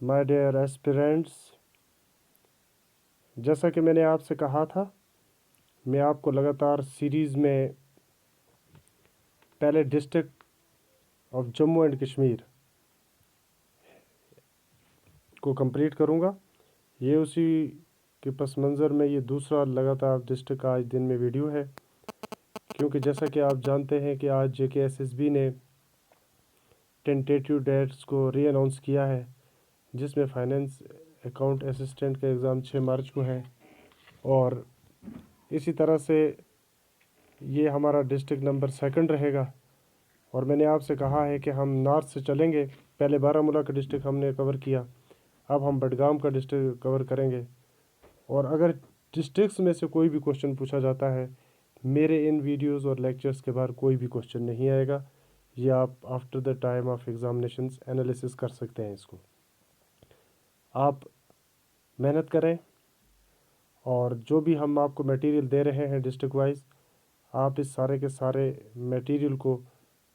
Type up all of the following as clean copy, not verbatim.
My dear aspirants, जैसा कि मैंने आपसे कहा था, मैं आपको लगातार सीरीज़ में पहले district of Jammu and Kashmir को कंप्लीट करूंगा। ये उसी के पस मंज़र में ये दूसरा लगातार डिस्ट्रिक्ट का आज दिन में वीडियो है, क्योंकि जैसा कि आप जानते हैं कि आज JKSSB ने टेंटेटिव डेट्स को री अनाउंस किया है, जिसमें फाइनेंस अकाउंट असिस्टेंट का एग्ज़ाम 6 मार्च को है। और इसी तरह से ये हमारा डिस्ट्रिक्ट नंबर 2 रहेगा। और मैंने आपसे कहा है कि हम नॉर्थ से चलेंगे। पहले बारामूला का डिस्ट्रिक्ट हमने कवर किया, अब हम बडगाम का डिस्ट्रिक्ट कवर करेंगे। और अगर डिस्ट्रिक्ट्स में से कोई भी क्वेश्चन पूछा जाता है, मेरे इन वीडियोस और लेक्चर्स के बाहर कोई भी क्वेश्चन नहीं आएगा। ये आप after the time of examinations analysis कर सकते हैं। इसको आप मेहनत करें, और जो भी हम आपको मटेरियल दे रहे हैं डिस्ट्रिक्ट वाइज, आप इस सारे के सारे मटेरियल को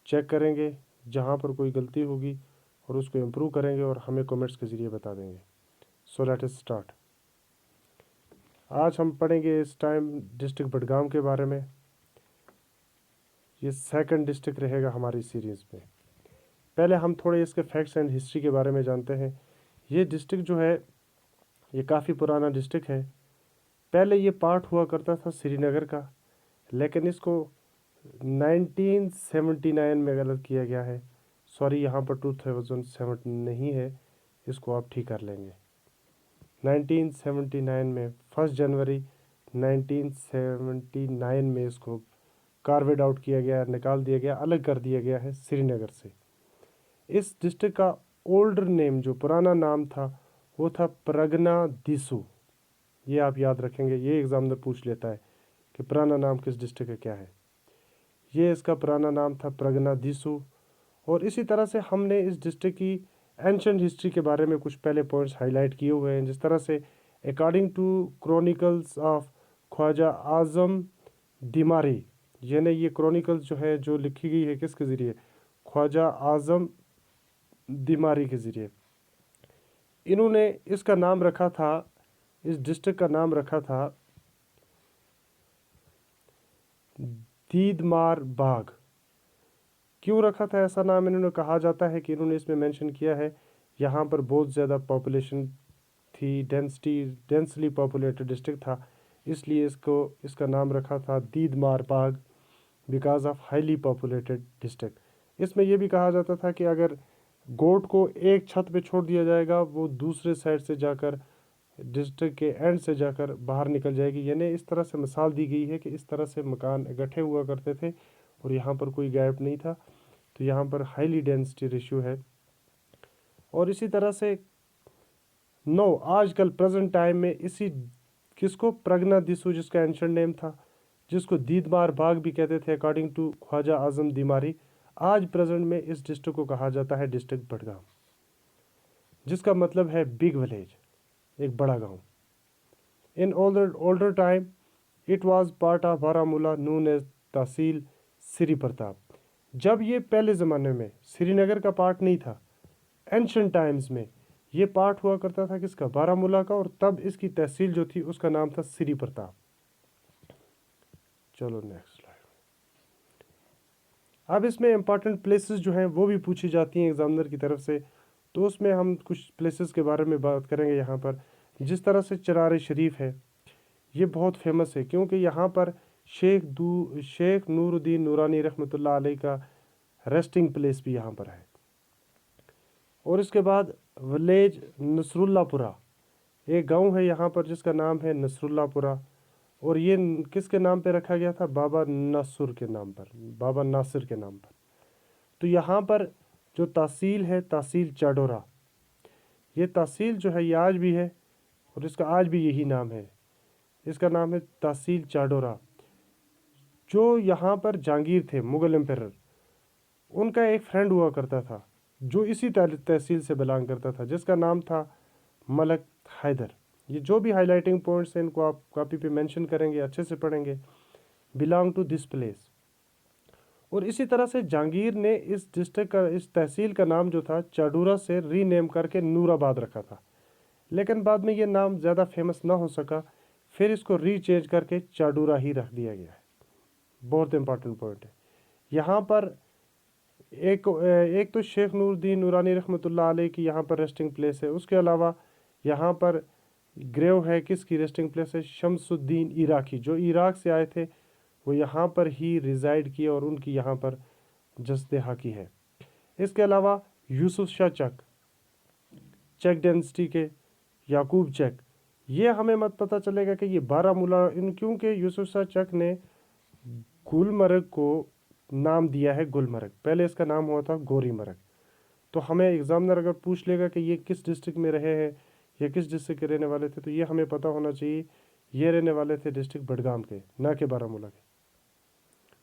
चेक करेंगे, जहाँ पर कोई गलती होगी और उसको इम्प्रूव करेंगे और हमें कमेंट्स के ज़रिए बता देंगे। So let us start. आज हम पढ़ेंगे इस टाइम डिस्ट्रिक्ट बडगाम के बारे में। ये 2nd डिस्ट्रिक्ट रहेगा हमारी सीरीज़ में। पहले हम थोड़े इसके फैक्ट्स एंड हिस्ट्री के बारे में जानते हैं। ये डिस्ट्रिक्ट जो है, ये काफ़ी पुराना डिस्ट्रिक्ट है। पहले ये पार्ट हुआ करता था श्रीनगर का, लेकिन इसको 1979 में गलत किया गया है। सॉरी, यहाँ पर 2007 नहीं है, इसको आप ठीक कर लेंगे। 1979 में 1 जनवरी 1979 में इसको कार्वेड आउट किया गया, निकाल दिया गया, अलग कर दिया गया है श्रीनगर से। इस डिस्ट्रिक्ट का ओल्डर नेम, जो पुराना नाम था, वो था प्रगना दिसू। ये आप याद रखेंगे, ये एग्जामिनर पूछ लेता है कि पुराना नाम किस डिस्ट्रिक्ट का क्या है। ये इसका पुराना नाम था प्रगना दिसू। और इसी तरह से हमने इस डिस्ट्रिक्ट की एंशंट हिस्ट्री के बारे में कुछ पहले पॉइंट्स हाईलाइट किए हुए हैं। जिस तरह से according to chronicles of Khwaja Azam Didamari, यानी ये क्रॉनिकल्स जो है, जो लिखी गई है किसके ज़रिए, ख्वाजा आज़म दिमारी के ज़रिए। इन्होंने इसका नाम रखा था, इस डिस्ट्रिक्ट का नाम रखा था दीदमार बाग। क्यों रखा था ऐसा नाम? इन्होंने कहा जाता है कि इन्होंने इसमें मेंशन किया है, यहाँ पर बहुत ज़्यादा पॉपुलेशन थी, डेंसली पॉपुलेटेड डिस्ट्रिक्ट था, इसलिए इसका नाम रखा था Didmar Bagh, because of highly populated district. इसमें यह भी कहा जाता था कि अगर गोट को एक छत पे छोड़ दिया जाएगा, वो दूसरे साइड से जाकर डिस्ट्रिक्ट के एंड से जाकर बाहर निकल जाएगी। यानी इस तरह से मिसाल दी गई है कि इस तरह से मकान इकट्ठे हुआ करते थे और यहाँ पर कोई गैप नहीं था। तो यहाँ पर हाईली डेंसिटी रेशियो है। और इसी तरह से आजकल प्रेजेंट टाइम में इसी किसको, प्रगना दिसू, जिसका एंशंट नेम था, जिसको दीदमार बाग भी कहते थे अकॉर्डिंग टू ख्वाजा आज़म दिमारी, आज प्रेजेंट में इस डिस्ट्रिक्ट को कहा जाता है डिस्ट्रिक्ट बडगाम, जिसका मतलब है बिग विलेज, एक बड़ा गांव। In older time it was part of Baramulla known as tehsil Shri Pratap. जब ये पहले ज़माने में श्रीनगर का पार्ट नहीं था, एंशंट टाइम्स में ये पार्ट हुआ करता था किसका, बारामूला का, और तब इसकी तहसील जो थी उसका नाम था श्री प्रताप। चलो नेक्स्ट स्लाइड। अब इसमें इंपॉर्टेंट प्लेसेस जो हैं वो भी पूछी जाती हैं एग्जामिनर की तरफ से, तो उसमें हम कुछ प्लेसेस के बारे में बात करेंगे यहाँ पर। जिस तरह से चरार शरीफ है, ये बहुत फेमस है क्योंकि यहाँ पर शेख नूरुद्दीन नूरानी रहमतुल्लाह अलैह का रेस्टिंग प्लेस भी यहाँ पर है। और इसके बाद विलेज नसरुल्लापुरा, एक गांव है यहाँ पर जिसका नाम है नसरुल्लापुरा, और ये किसके नाम पे रखा गया था, बाबा नासिर के नाम पर। तो यहाँ पर जो तहसील है, तहसील चाडोरा, ये तहसील जो है ये आज भी है और इसका आज भी यही नाम है, इसका नाम है तहसील चाडोरा। जो यहाँ पर जहांगीर थे, मुगल एम्परर, उनका एक फ्रेंड हुआ करता था जो इसी तहसील से बिलोंग करता था, जिसका नाम था मलक हैदर। ये जो भी हाईलाइटिंग पॉइंट्स हैं इनको आप कॉपी पे मेंशन करेंगे, अच्छे से पढ़ेंगे। Belong to this place. और इसी तरह से जहांगीर ने इस डिस्ट्रिक्ट का, इस तहसील का नाम जो था चाडूरा से रीनेम करके नूराबाद रखा था, लेकिन बाद में ये नाम ज़्यादा फेमस ना हो सका, फिर इसको रीचेंज करके चाडूरा ही रख दिया गया है। बहुत इंपॉर्टेंट पॉइंट है यहाँ पर। एक तो शेख नूरुद्दीन नूरानी रहमतुल्लाह अलैह की यहाँ पर रेस्टिंग प्लेस है। उसके अलावा यहाँ पर ग्रेव है, किसकी रेस्टिंग प्लेस है? शमसुद्दीन इराकी, जो इराक से आए थे, वो यहाँ पर ही रिजाइड किए और उनकी यहाँ पर जस्ते हाकी है। इसके अलावा यूसुफ शाह चक डेंसिटी के याकूब चक, ये हमें मत पता चलेगा कि ये बारामूला, क्योंकि यूसुफ शाह चक ने गुलमर्ग को नाम दिया है गुलमर्ग, पहले इसका नाम हुआ था गोरीमर्ग। तो हमें एग्जामिनर अगर पूछ लेगा कि ये किस डिस्ट्रिक्ट में रहे हैं या किस डिस्ट्रिक्ट के रहने वाले थे, तो ये हमें पता होना चाहिए ये रहने वाले थे डिस्ट्रिक्ट बडगाम के, ना कि बारामूला के।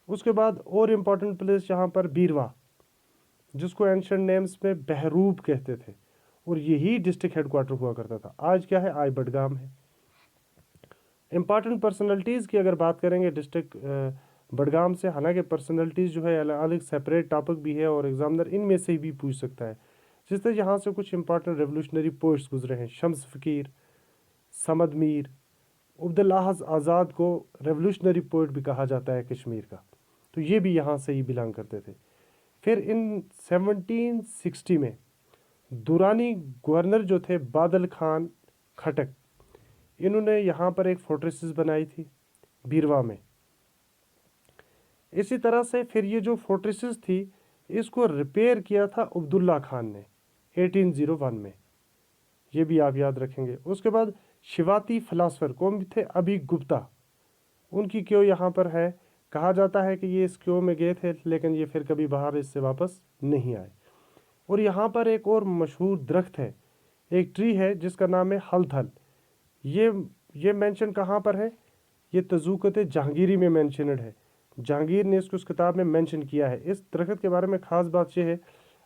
उसके बाद और इम्पॉर्टेंट प्लेस यहाँ पर बीरवा, जिसको एंशिएंट नेम्स में बहरूप कहते थे, और यही डिस्ट्रिक्ट हेडक्वार्टर हुआ करता था। आज क्या है? आज बडगाम है। इम्पॉर्टेंट पर्सनैलिटीज़ की अगर बात करेंगे डिस्ट्रिक्ट बडगाम से, हालांकि पर्सनैलिटीज़ जो है अलग सेपरेट टॉपिक भी है और एग्जामिनर इनमें से भी पूछ सकता है। जिस तरह यहाँ से कुछ इंपॉर्टेंट रेवोल्यूशनरी पोइट्स गुजरे हैं, शम्स फ़कीर, समद मीर, अब्दुल्लाह आज़ाद को रेवोल्यूशनरी पोइट भी कहा जाता है कश्मीर का, तो ये भी यहाँ से ही बिलोंग करते थे। फिर इन 1760 में दुरानी गवर्नर जो थे बादल खान खटक, इन्होंने यहाँ पर एक फोर्ट्रेसेस बनाई थी बीरवा में। इसी तरह से फिर ये जो फोर्ट्रेसेस थी, इसको रिपेयर किया था अब्दुल्ला खान ने 1801 में, ये भी आप याद रखेंगे। उसके बाद शिवाती फिलासफर कौन थे? अभी गुप्ता, उनकी क्यों यहाँ पर है? कहा जाता है कि ये इस क्यों में गए थे, लेकिन ये फिर कभी बाहर इससे वापस नहीं आए। और यहाँ पर एक और मशहूर दरख्त है, एक ट्री है जिसका नाम है हलथल। ये मेंशन कहाँ पर है? ये तज़ुक़त जहांगीरी में मेंशनड है। जहांगीर ने इसको उस किताब में मेंशन किया है। इस दरख्त के बारे में ख़ास बात यह है,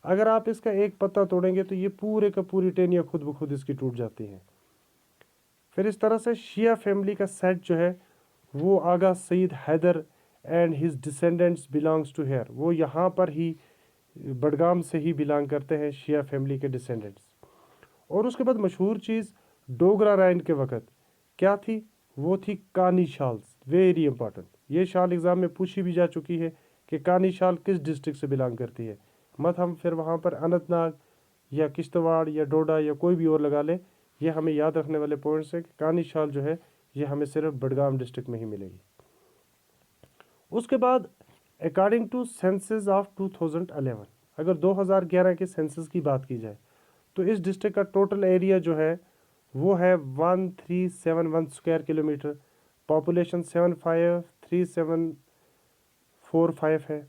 अगर आप इसका एक पत्ता तोड़ेंगे तो ये पूरे का पूरी टहनियाँ खुद ब खुद इसकी टूट जाती हैं। फिर इस तरह से शिया फैमिली का सेट जो है वो Aga Syed Haider and his descendants belongs to here, वो यहाँ पर ही बडगाम से ही बिलोंग करते हैं, शिया फैमिली के डिसेंडेंट्स। और उसके बाद मशहूर चीज़ डोगरा राइन के वक़्त क्या थी? वो थी कानी शाल्स, वेरी इंपॉर्टेंट। ये शाल एग्ज़ाम में पूछी भी जा चुकी है कि कानी शाल किस डिस्ट्रिक्ट से बिलोंग करती है। मत हम फिर वहाँ पर अनंतनाग या किश्तवाड़ या डोडा या कोई भी और लगा ले, ये हमें याद रखने वाले पॉइंट्स है कि कानी शाल जो है ये हमें सिर्फ बडगाम डिस्ट्रिक्ट में ही मिलेगी। उसके बाद अकॉर्डिंग टू सेंसस ऑफ 2011, अगर 2011 के सेंसस की बात की जाए तो इस डिस्ट्रिक्ट का टोटल एरिया जो है वो है 1371 स्क्वायर किलोमीटर, पॉपुलेशन 753,745 है।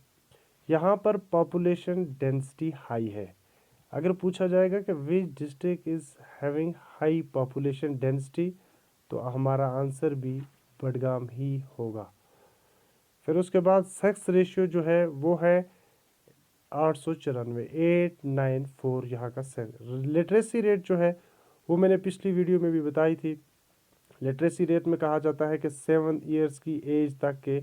यहाँ पर पॉपुलेशन डेंसिटी हाई है। अगर पूछा जाएगा कि which district is having high population density, तो हमारा आंसर भी बडगाम ही होगा। फिर उसके बाद सेक्स रेशियो जो है वो है 894, 894 यहाँ का सेक्स। लिटरेसी रेट जो है वो मैंने पिछली वीडियो में भी बताई थी। लिटरेसी रेट में कहा जाता है कि 7 ईयर्स की एज तक के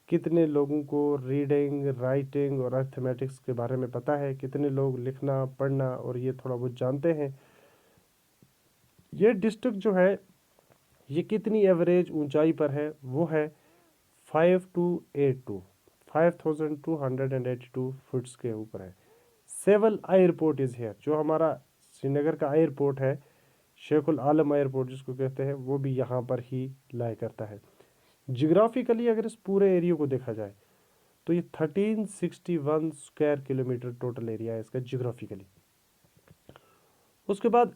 कितने लोगों को रीडिंग, राइटिंग और अर्थमेटिक्स के बारे में पता है, कितने लोग लिखना पढ़ना और ये थोड़ा बहुत जानते हैं। ये डिस्ट्रिक्ट जो है ये कितनी एवरेज ऊंचाई पर है? वो है 5282, 5282 फुट्स के ऊपर है। सेवल एयरपोर्ट इज़ हेयर, जो हमारा श्रीनगर का एयरपोर्ट है, शेखुल आलम एयरपोर्ट जिसको कहते हैं, वो भी यहाँ पर ही लाई करता है। जियोग्राफिकली अगर इस पूरे एरिया को देखा जाए तो ये 1361 स्क्वायर किलोमीटर टोटल एरिया है इसका जियोग्राफिकली। उसके बाद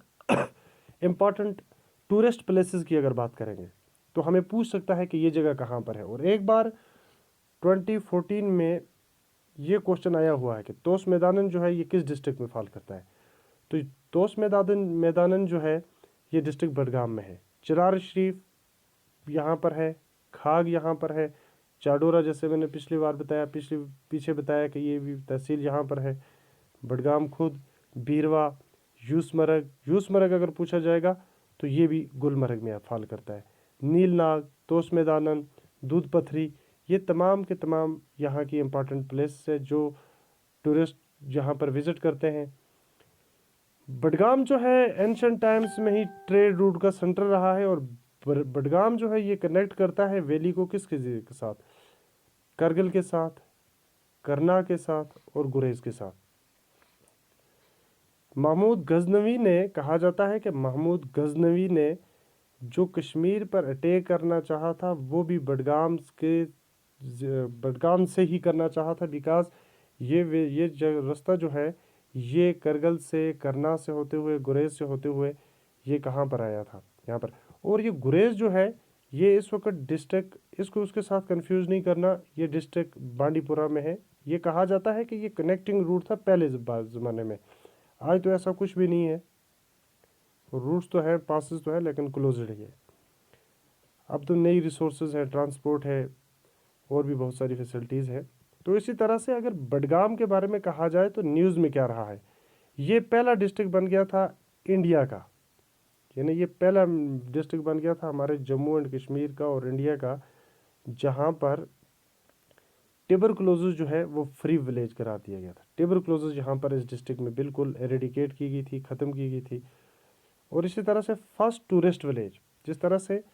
इम्पॉर्टेंट टूरिस्ट प्लेसेस की अगर बात करेंगे तो हमें पूछ सकता है कि ये जगह कहाँ पर है। और एक बार 2014 में ये क्वेश्चन आया हुआ है कि तोस मैदानन जो है ये किस डिस्ट्रिक्ट में फॉल करता है। तो तोस मैदानन जो है ये डिस्ट्रिक्ट बडगाम में है। चिरार शरीफ यहाँ पर है, खाग यहाँ पर है, चाडोरा जैसे मैंने पिछली बार बताया, पीछे बताया कि ये भी तहसील यहाँ पर है, बडगाम खुद, बीरवा, यूसमर्ग अगर पूछा जाएगा तो ये भी गुलमर्ग में फॉल करता है। नीलनाग, तोस मैदानन, दूध पथरी, ये तमाम के तमाम यहाँ की इम्पॉर्टेंट प्लेस है जो टूरिस्ट यहाँ पर विज़िट करते हैं। बडगाम जो है एंशिएंट टाइम्स में ही ट्रेड रूट का सेंटर रहा है, और बडगाम जो है ये कनेक्ट करता है वैली को किसके के साथ, करगिल के साथ, करना के साथ और गुरेज के साथ। महमूद गजनवी ने, कहा जाता है कि महमूद गजनवी ने जो कश्मीर पर अटैक करना चाहा था वो भी बडगाम से ही करना चाहा था, बिकॉज ये रास्ता जो है ये करगिल से, करना से होते हुए, गुरेज से होते हुए ये कहाँ पर आया था, यहाँ पर। और ये गुरेज जो है ये इस वक्त डिस्ट्रिक्ट, इसको उसके साथ कंफ्यूज नहीं करना, ये डिस्ट्रिक्ट बांडीपुरा में है। ये कहा जाता है कि ये कनेक्टिंग रूट था पहले ज़माने में, आज तो ऐसा कुछ भी नहीं है। रूट्स तो है, पासेस तो है, लेकिन क्लोज्ड है। अब तो नई रिसोर्सेज है, ट्रांसपोर्ट है, और भी बहुत सारी फैसिलिटीज़ है। तो इसी तरह से अगर बडगाम के बारे में कहा जाए तो न्यूज़ में क्या रहा है, ये पहला डिस्ट्रिक्ट बन गया था इंडिया का, यानी ये पहला डिस्ट्रिक्ट बन गया था हमारे जम्मू एंड कश्मीर का और इंडिया का, जहाँ पर ट्यूबरकुलोसिस जो है वो फ्री विलेज करार दिया गया था। ट्यूबरकुलोसिस यहाँ पर इस डिस्ट्रिक्ट में बिल्कुल एरेडिकेट की गई थी, ख़त्म की गई थी। और इसी तरह से फर्स्ट टूरिस्ट विलेज, जिस तरह से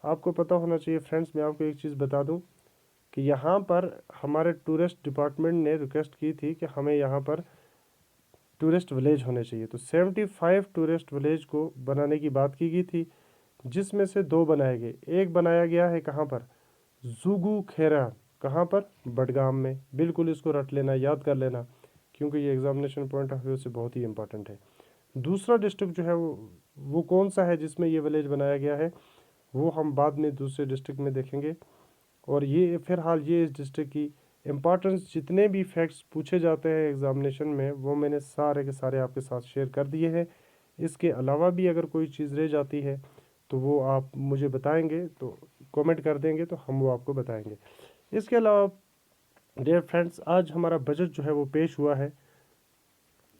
आपको पता होना चाहिए फ्रेंड्स, मैं आपको एक चीज़ बता दूं कि यहाँ पर हमारे टूरिस्ट डिपार्टमेंट ने रिक्वेस्ट की थी कि हमें यहाँ पर टूरिस्ट विलेज होने चाहिए। तो 75 टूरिस्ट विलेज को बनाने की बात की गई थी, जिसमें से 2 बनाए गए। एक बनाया गया है कहाँ पर, जुगू खेरा, कहाँ पर, बडगाम में। बिल्कुल इसको रट लेना, याद कर लेना, क्योंकि ये एग्जामिनेशन पॉइंट ऑफ व्यू से बहुत ही इंपॉर्टेंट है। दूसरा डिस्ट्रिक्ट जो है वो कौन सा है जिसमें ये विलेज बनाया गया है, वो हम बाद में दूसरे डिस्ट्रिक्ट में देखेंगे। और ये फिलहाल ये इस डिस्ट्रिक्ट की इम्पॉर्टेंस, जितने भी फैक्ट्स पूछे जाते हैं एग्जामिनेशन में वो मैंने सारे के सारे आपके साथ शेयर कर दिए हैं। इसके अलावा भी अगर कोई चीज़ रह जाती है तो वो आप मुझे बताएंगे, तो कमेंट कर देंगे तो हम वो आपको बताएंगे। इसके अलावा डियर फ्रेंड्स, आज हमारा बजट जो है वो पेश हुआ है।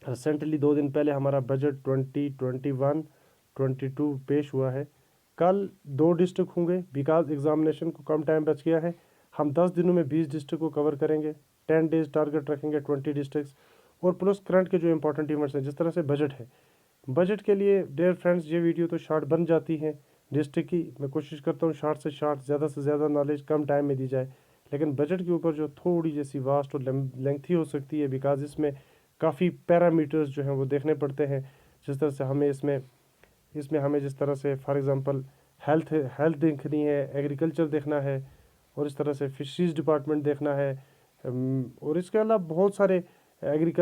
रिसेंटली 2 दिन पहले हमारा बजट 2021-22 पेश हुआ है। कल 2 डिस्ट्रिक्ट होंगे, बिकॉज एग्जामिनेशन को कम टाइम बच गया है। हम 10 दिनों में 20 डिस्ट्रिक्ट को कवर करेंगे, 10 डेज टारगेट रखेंगे, 20 डिस्ट्रिक्ट्स, और प्लस करंट के जो इंपॉर्टेंट इवेंट्स हैं, जिस तरह से बजट है। बजट के लिए डियर फ्रेंड्स ये वीडियो तो शॉर्ट बन जाती है डिस्ट्रिक्ट की, मैं कोशिश करता हूँ शॉर्ट से शॉर्ट, ज़्यादा से ज़्यादा नॉलेज कम टाइम में दी जाए। लेकिन बजट के ऊपर जो थोड़ी जैसी वास्ट और लेंथी हो सकती है, बिकॉज इसमें काफ़ी पैरामीटर्स जो हैं वो देखने पड़ते हैं। जिस तरह से हमें इसमें हमें जिस तरह से फॉर एग्जांपल हेल्थ देखनी है, एग्रीकल्चर देखना है, और इस तरह से फिशरीज डिपार्टमेंट देखना है, और इसके अलावा बहुत सारे एग्रीकल्चर